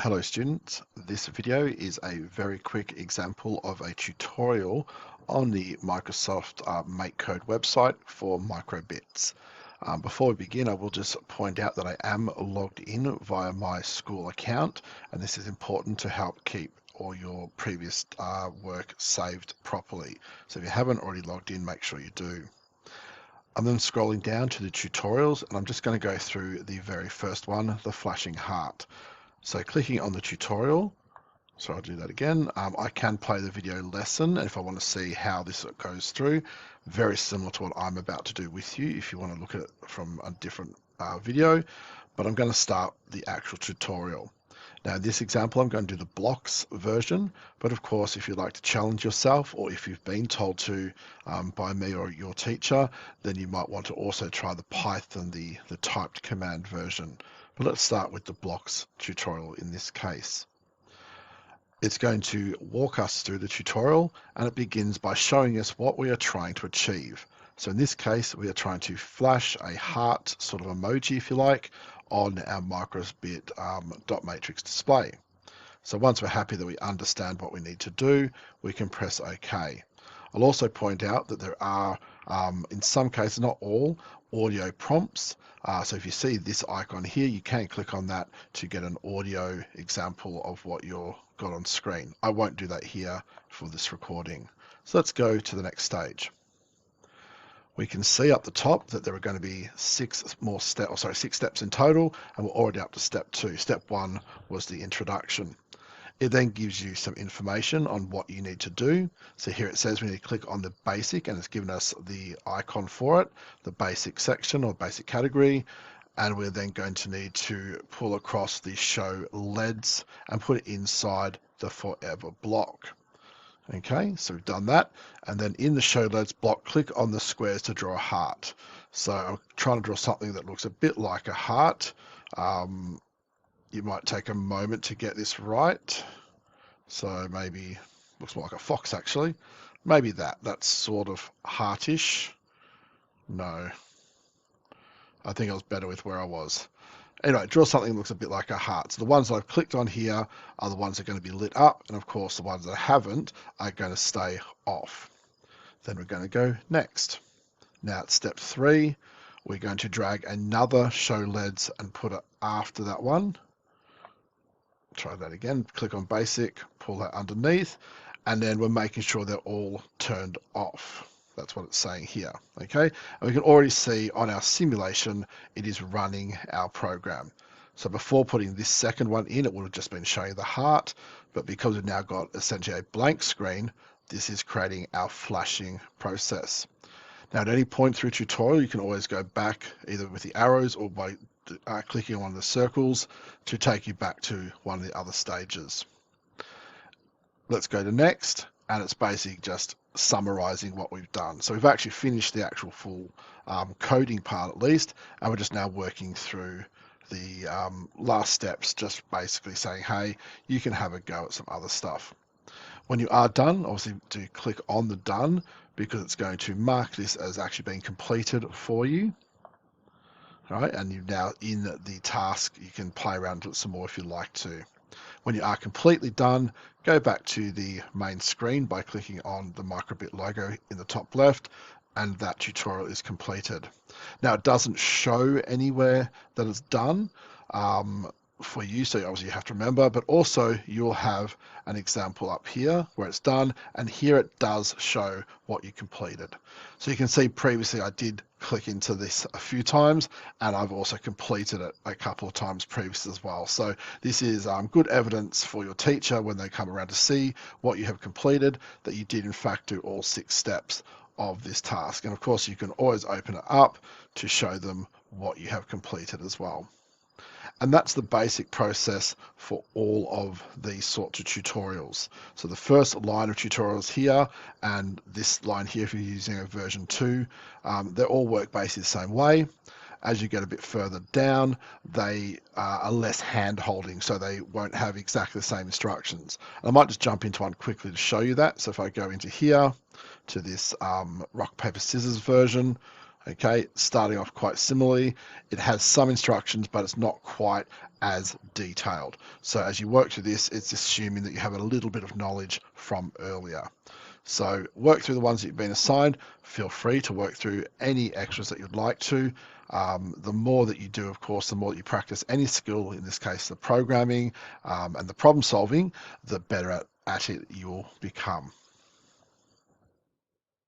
Hello students, this video is a very quick example of a tutorial on the Microsoft Makecode website for microbits. Before we begin, I will just point out that I am logged in via my school account, and this is important to help keep all your previous work saved properly. So if you haven't already logged in, make sure you do. I'm then scrolling down to the tutorials, and I'm just going to go through the very first one, the flashing heart. So clicking on the tutorial, so I'll do that again. I can play the video lesson if I want to see how this goes through. Very similar to what I'm about to do with you if you want to look at it from a different video, but I'm going to start the actual tutorial. Now in this example, I'm going to do the blocks version, but of course, if you'd like to challenge yourself or if you've been told to by me or your teacher, then you might want to also try the Python, the typed command version. But let's start with the blocks tutorial in this case. It's going to walk us through the tutorial, and it begins by showing us what we are trying to achieve. So in this case, we are trying to flash a heart sort of emoji, if you like, on our microbit dot matrix display. So once we're happy that we understand what we need to do, we can press OK. I'll also point out that there are, in some cases, not all, audio prompts. So if you see this icon here, you can click on that to get an audio example of what you've got on screen. I won't do that here for this recording. So let's go to the next stage. We can see up the top that there are going to be six steps in total, and we're already up to step 2. Step 1 was the introduction. It then gives you some information on what you need to do. So here it says we need to click on the basic, and it's given us the icon for it, the basic section or basic category. And we're then going to need to pull across the show LEDs and put it inside the forever block. Okay, so we've done that. And then in the show LEDs block, click on the squares to draw a heart. So I'm trying to draw something that looks a bit like a heart. You might take a moment to get this right. So maybe, looks more like a fox actually. Maybe that's sort of heartish. No, I think I was better with where I was. Anyway, draw something that looks a bit like a heart. So the ones that I've clicked on here are the ones that are going to be lit up. And of course, the ones that haven't are going to stay off. Then we're going to go next. Now at step 3, we're going to drag another show LEDs and put it after that one. Try that again, click on basic, pull that underneath, and then we're making sure they're all turned off. That's what it's saying here, okay? And we can already see on our simulation, it is running our program. So before putting this second one in, it would have just been showing the heart, but because we've now got essentially a blank screen, this is creating our flashing process. Now at any point through tutorial, you can always go back either with the arrows or by clicking on one of the circles to take you back to one of the other stages. Let's go to next, and it's basically just summarizing what we've done. So we've actually finished the actual full coding part at least, and we're just now working through the last steps, just basically saying, hey, you can have a go at some other stuff. When you are done, obviously do click on the done, because it's going to mark this as actually being completed for you. All right, and you're now in the task. You can play around with it some more if you'd like to. When you are completely done, go back to the main screen by clicking on the microbit logo in the top left, and that tutorial is completed. Now it doesn't show anywhere that it's done for you, so obviously you have to remember, but also you'll have an example up here where it's done, and here it does show what you completed. So you can see previously I did click into this a few times, and I've also completed it a couple of times previously as well. So this is good evidence for your teacher when they come around to see what you have completed, that you did in fact do all 6 steps of this task. And of course you can always open it up to show them what you have completed as well. And that's the basic process for all of these sorts of tutorials. So the first line of tutorials here and this line here, if you're using a version 2, they all work basically the same way. As you get a bit further down, they are less hand-holding, so they won't have exactly the same instructions. And I might just jump into one quickly to show you that. So if I go into here to this rock, paper, scissors version, okay, starting off quite similarly. It has some instructions, but it's not quite as detailed. So as you work through this, it's assuming that you have a little bit of knowledge from earlier. So work through the ones that you've been assigned. Feel free to work through any extras that you'd like to. The more that you do, of course, the more that you practice any skill, in this case the programming and the problem solving, the better at it you'll become.